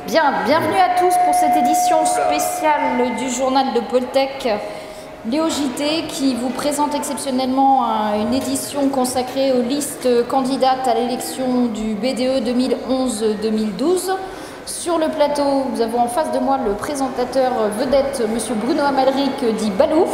Bien, bienvenue à tous pour cette édition spéciale du journal de Poltech, Léo JT, qui vous présente exceptionnellement une édition consacrée aux listes candidates à l'élection du BDE 2011-2012. Sur le plateau, nous avons en face de moi le présentateur vedette, M. Bruno Amalric, dit Balou.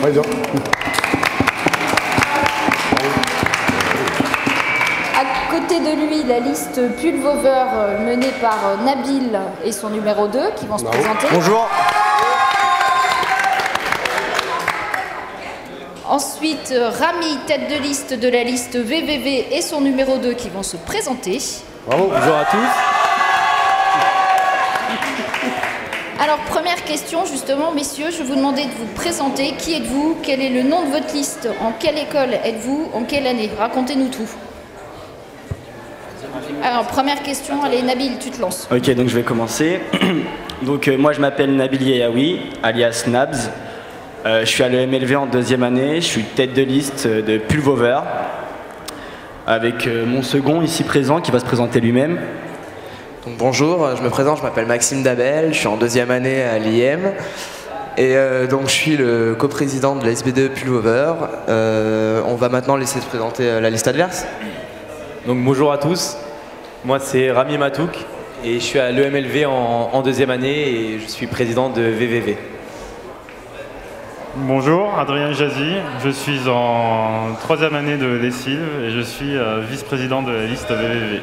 Présent. À côté de lui, la liste Pullover menée par Nabil et son numéro 2 qui vont se présenter. Bonjour. Ensuite, Rami, tête de liste de la liste VVV et son numéro 2 qui vont se présenter. Bravo. Bonjour à tous. Alors, première question, justement, messieurs, je vais vous demander de vous présenter. Qui êtes-vous? Quel est le nom de votre liste? En quelle école êtes-vous? En quelle année? Racontez-nous tout. Alors, première question, allez, Nabil, tu te lances. Ok, donc je vais commencer. Donc moi je m'appelle Nabil Yeyaoui, alias Nabs. Je suis à l'EMLV en 2e année, je suis tête de liste de Pullover, avec mon second ici présent qui va se présenter lui-même. Donc bonjour, je me présente, je m'appelle Maxime Dabel, je suis en 2e année à l'IM. Et donc je suis le coprésident de la SBDE Pullover. On va maintenant laisser se présenter la liste adverse. Donc bonjour à tous, moi c'est Rami Matouk et je suis à l'EMLV en 2e année et je suis président de VVV. Bonjour, Adrien Jazy, je suis en 3e année de l'ESIL et je suis vice-président de la liste VVV.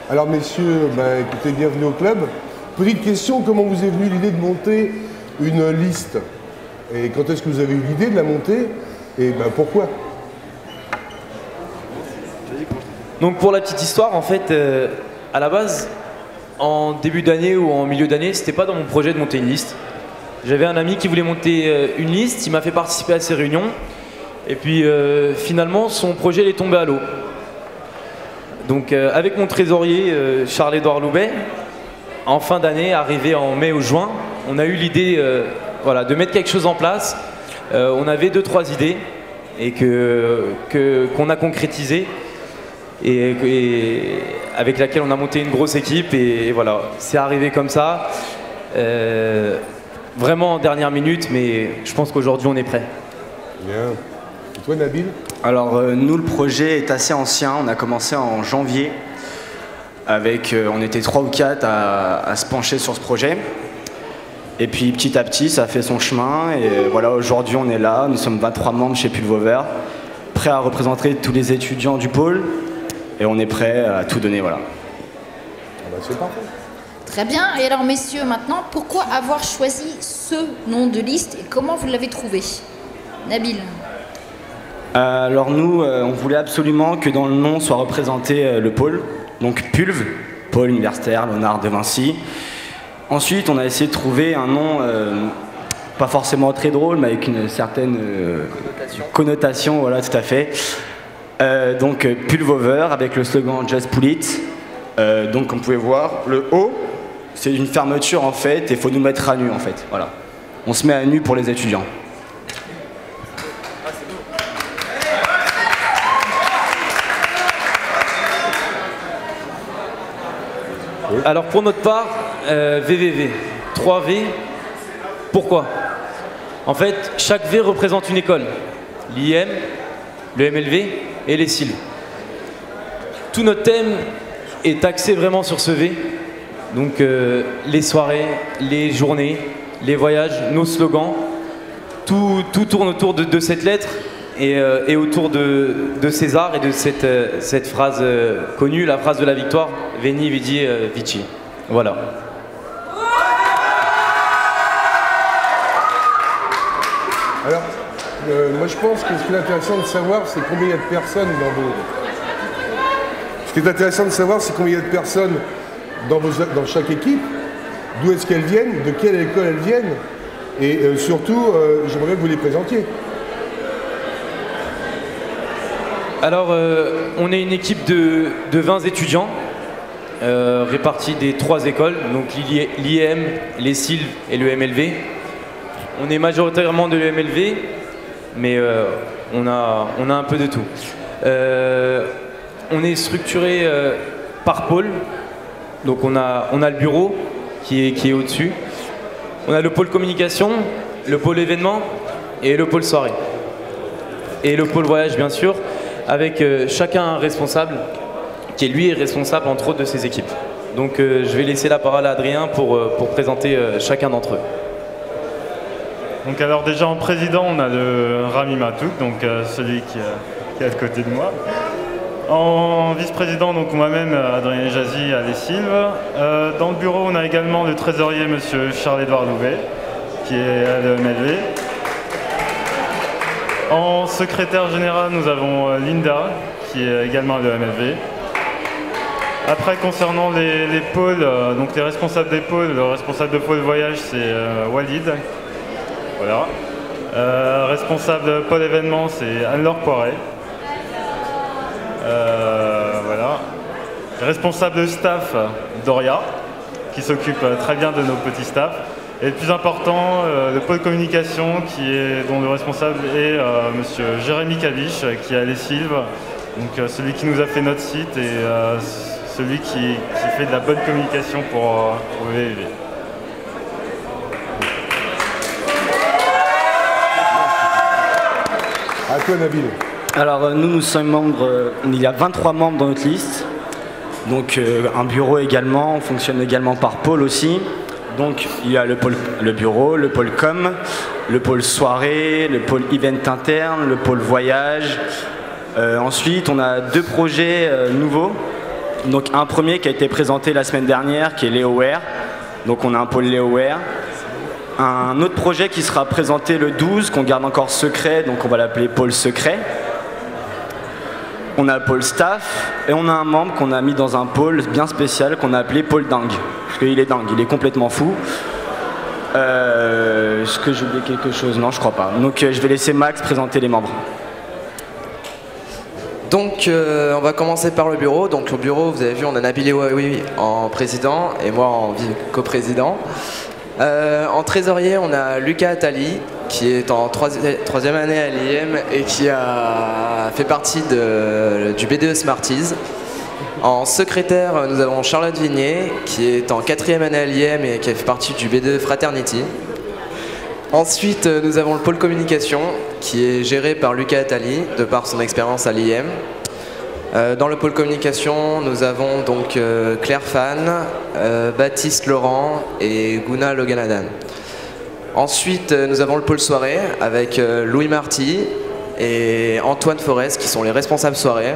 Alors messieurs, écoutez, bienvenue au club. Petite question, comment vous est venue l'idée de monter une liste? Et quand est-ce que vous avez eu l'idée de la monter? Et pourquoi? Donc pour la petite histoire, en fait, à la base, en début d'année ou en milieu d'année, c'était pas dans mon projet de monter une liste. J'avais un ami qui voulait monter une liste, il m'a fait participer à ces réunions, et puis finalement son projet il est tombé à l'eau. Donc avec mon trésorier Charles-Édouard Loubet, en fin d'année, arrivé en mai ou juin, on a eu l'idée de mettre quelque chose en place. On avait 2-3 idées et qu'on a concrétisé. Et avec laquelle on a monté une grosse équipe et voilà, c'est arrivé comme ça, vraiment en dernière minute, mais je pense qu'aujourd'hui on est prêt. Bien. Et toi Nabil? Alors nous le projet est assez ancien, on a commencé en janvier, on était 3 ou 4 à se pencher sur ce projet. Et puis petit à petit ça a fait son chemin et voilà, aujourd'hui on est là, nous sommes 23 membres chez Pullover, prêts à représenter tous les étudiants du pôle. Et on est prêt à tout donner, voilà. C'est parfait. Très bien. Et alors, messieurs, maintenant, pourquoi avoir choisi ce nom de liste et comment vous l'avez trouvé? Nabil? Alors nous, on voulait absolument que dans le nom soit représenté le pôle. Donc Pulv, pôle universitaire, Léonard de Vinci. Ensuite, on a essayé de trouver un nom pas forcément très drôle, mais avec une certaine connotation, voilà, tout à fait. Donc Pullover avec le slogan Just Pull It. Donc comme vous pouvez voir, le O c'est une fermeture en fait et il faut nous mettre à nu en fait. Voilà. On se met à nu pour les étudiants. Alors pour notre part, VVV, 3V, pourquoi? En fait, chaque V représente une école. L'IM, le MLV et les SIL. Tout notre thème est axé vraiment sur ce V. Donc les soirées, les journées, les voyages, nos slogans, tout tourne autour de cette lettre et autour de César et de cette phrase connue, la phrase de la victoire, Veni, Vidi, Vici. Voilà. Alors, moi je pense que ce qui est intéressant de savoir, c'est combien il y a de personnes dans vos... Ce qui est intéressant de savoir, c'est combien il y a de personnes dans chaque équipe, d'où est-ce qu'elles viennent, de quelle école elles viennent, et surtout, j'aimerais que vous les présentiez. Alors, on est une équipe de 20 étudiants, répartis des 3 écoles, donc l'IM, les SIL et le MLV. On est majoritairement de l'EMLV, mais on a un peu de tout. On est structuré par pôle, Donc on a le bureau qui est au-dessus. On a le pôle communication, le pôle événement et le pôle soirée. Et le pôle voyage bien sûr, avec chacun un responsable qui lui est responsable entre autres de ses équipes. Donc je vais laisser la parole à Adrien pour présenter chacun d'entre eux. Donc alors déjà en président on a le Rami Matouk, donc celui qui est à côté de moi. En vice-président, donc moi-même, Adrien Jazy à Lessive. Dans le bureau, on a également le trésorier, monsieur Charles-Édouard Louvet, qui est à l'EMLV. En secrétaire général, nous avons Linda, qui est également à l'EMLV. Après, concernant les pôles, donc les responsables des pôles, le responsable de pôle voyage, c'est Walid. Voilà. Responsable de pôle événement, c'est Anne-Laure Poiret. Voilà. Responsable de staff, Doria, qui s'occupe très bien de nos petits staffs. Et le plus important, le pôle communication, dont le responsable est monsieur Jérémy Caviche, qui est à Lessive, donc celui qui nous a fait notre site et celui qui fait de la bonne communication pour VVV. À toi, Nabil. Alors nous sommes membres, il y a 23 membres dans notre liste, donc un bureau également, on fonctionne également par pôle aussi. Donc il y a le bureau, le pôle com, le pôle soirée, le pôle event interne, le pôle voyage. Ensuite on a 2 projets nouveaux. Donc un premier qui a été présenté la semaine dernière qui est LeoWare, donc on a un pôle LeoWare. Un autre projet qui sera présenté le 12 qu'on garde encore secret, donc on va l'appeler pôle secret. On a le pôle staff et on a un membre qu'on a mis dans un pôle bien spécial qu'on a appelé pôle dingue. Parce qu'il est dingue, il est complètement fou. Est-ce que j'ai oublié quelque chose? Non, je crois pas. Donc je vais laisser Max présenter les membres. Donc on va commencer par le bureau. Donc le bureau, vous avez vu, on a Nabil Ewaoui en président et moi en coprésident. En trésorier, on a Lucas Attali, qui est en 3e année à l'IM et qui a fait partie du BDE Smarties. En secrétaire, nous avons Charlotte Vignier, qui est en 4e année à l'IM et qui a fait partie du BDE Fraternity. Ensuite, nous avons le pôle communication, qui est géré par Lucas Attali, de par son expérience à l'IM. Dans le pôle communication, nous avons donc Claire Fan, Baptiste Laurent et Guna Loganadan. Ensuite, nous avons le pôle soirée avec Louis Marty et Antoine Forest qui sont les responsables soirée,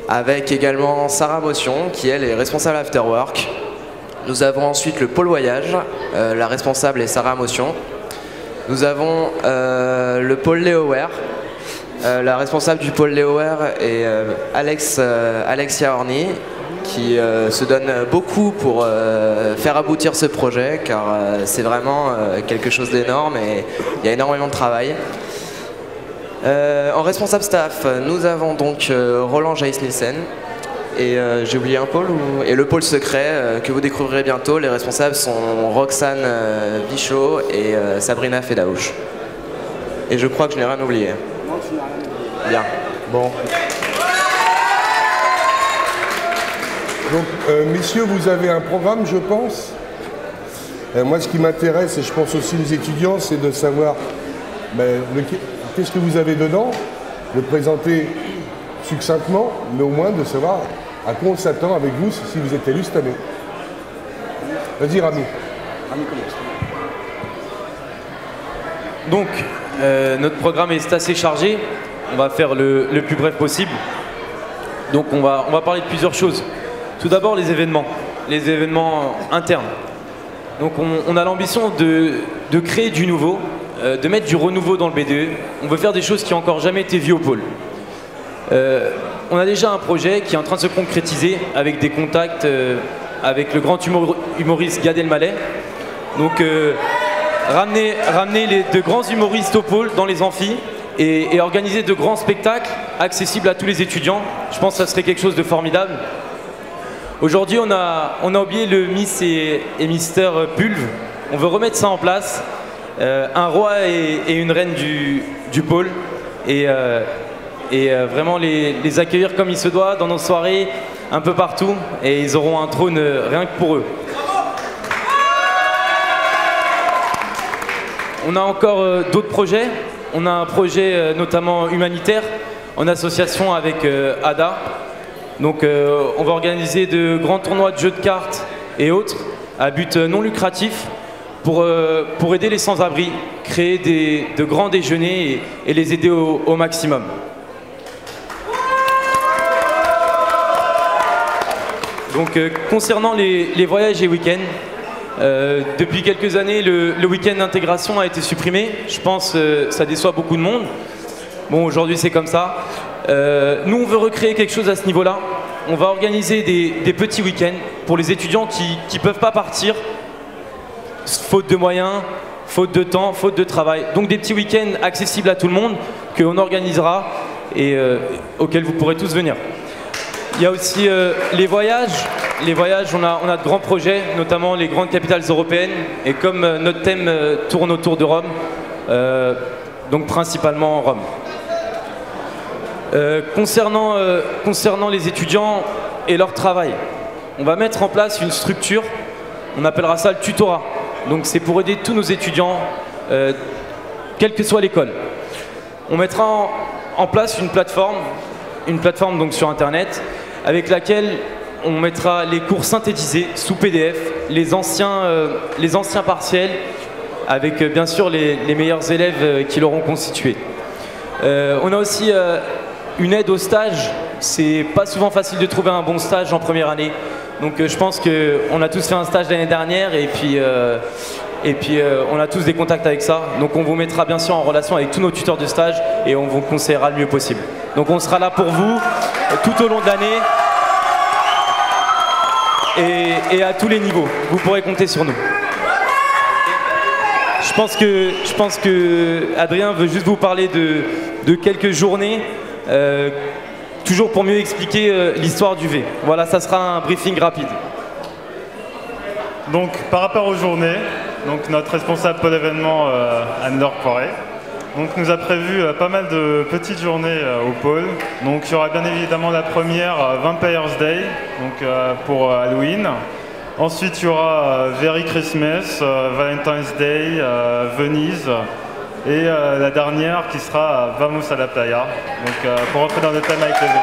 avec également Sarah Motion qui elle est responsable afterwork. Nous avons ensuite le pôle voyage, la responsable est Sarah Motion. Nous avons le pôle LeoWare. La responsable du pôle LeoWare est Alexia Orny, qui se donne beaucoup pour faire aboutir ce projet, car c'est vraiment quelque chose d'énorme et il y a énormément de travail. En responsable staff, nous avons donc Roland Jaïs-Nielsen, et j'ai oublié un pôle, et le pôle secret que vous découvrirez bientôt. Les responsables sont Roxane Bichot et Sabrina Fedaouche. Et je crois que je n'ai rien oublié. Bien. Bon. Donc, messieurs, vous avez un programme, je pense. Moi, ce qui m'intéresse, et je pense aussi les étudiants, c'est de savoir qu'est-ce que vous avez dedans, de présenter succinctement, mais au moins de savoir à quoi on s'attend avec vous si vous êtes élu cette année. Vas-y, Rami. Rami commence. Donc, notre programme est assez chargé. On va faire le plus bref possible. Donc on va parler de plusieurs choses. Tout d'abord les événements internes. Donc on a l'ambition de créer du nouveau, de mettre du renouveau dans le BDE. On veut faire des choses qui n'ont encore jamais été vues au pôle. On a déjà un projet qui est en train de se concrétiser avec des contacts avec le grand humoriste Gad Elmaleh. Donc ramener de grands humoristes au pôle dans les amphis. Et organiser de grands spectacles accessibles à tous les étudiants. Je pense que ça serait quelque chose de formidable. Aujourd'hui, on a oublié le Miss et Mister Pulve. On veut remettre ça en place. Un roi et une reine du pôle. Et vraiment les accueillir comme il se doit dans nos soirées. un peu partout et ils auront un trône rien que pour eux. On a encore d'autres projets. On a un projet notamment humanitaire en association avec ADA. Donc on va organiser de grands tournois de jeux de cartes et autres à but non lucratif pour aider les sans-abri, créer de grands déjeuners et les aider au maximum. Donc concernant les voyages et week-ends, depuis quelques années le week-end d'intégration a été supprimé. Je pense que ça déçoit beaucoup de monde. Bon, aujourd'hui c'est comme ça. Nous on veut recréer quelque chose à ce niveau-là. On va organiser des petits week-ends pour les étudiants qui ne peuvent pas partir, faute de moyens, faute de temps, faute de travail. Donc des petits week-ends accessibles à tout le monde qu'on organisera et auxquels vous pourrez tous venir. Il y a aussi les voyages. Les voyages, on a de grands projets, notamment les grandes capitales européennes. Et comme notre thème tourne autour de Rome, donc principalement Rome. Concernant les étudiants et leur travail, on va mettre en place une structure, on appellera ça le tutorat. Donc c'est pour aider tous nos étudiants, quelle que soit l'école. On mettra en place une plateforme donc sur internet, avec laquelle on mettra les cours synthétisés sous PDF, les anciens partiels, avec bien sûr les meilleurs élèves qui l'auront constitué. On a aussi une aide au stage. C'est pas souvent facile de trouver un bon stage en première année. Donc je pense qu'on a tous fait un stage l'année dernière et puis on a tous des contacts avec ça. Donc on vous mettra bien sûr en relation avec tous nos tuteurs de stage et on vous conseillera le mieux possible. Donc on sera là pour vous tout au long de l'année et à tous les niveaux. Vous pourrez compter sur nous. Je pense que Adrien veut juste vous parler de quelques journées, toujours pour mieux expliquer l'histoire du V. Voilà, ça sera un briefing rapide. Donc par rapport aux journées, donc, notre responsable pôle événement Anne-Laure Poiré nous a prévu pas mal de petites journées au pôle. Donc il y aura bien évidemment la première Vampire's Day donc, pour Halloween. Ensuite, il y aura Very Christmas, Valentine's Day, Venise et la dernière qui sera Vamos a la Playa, donc pour rentrer dans le thème avec les V.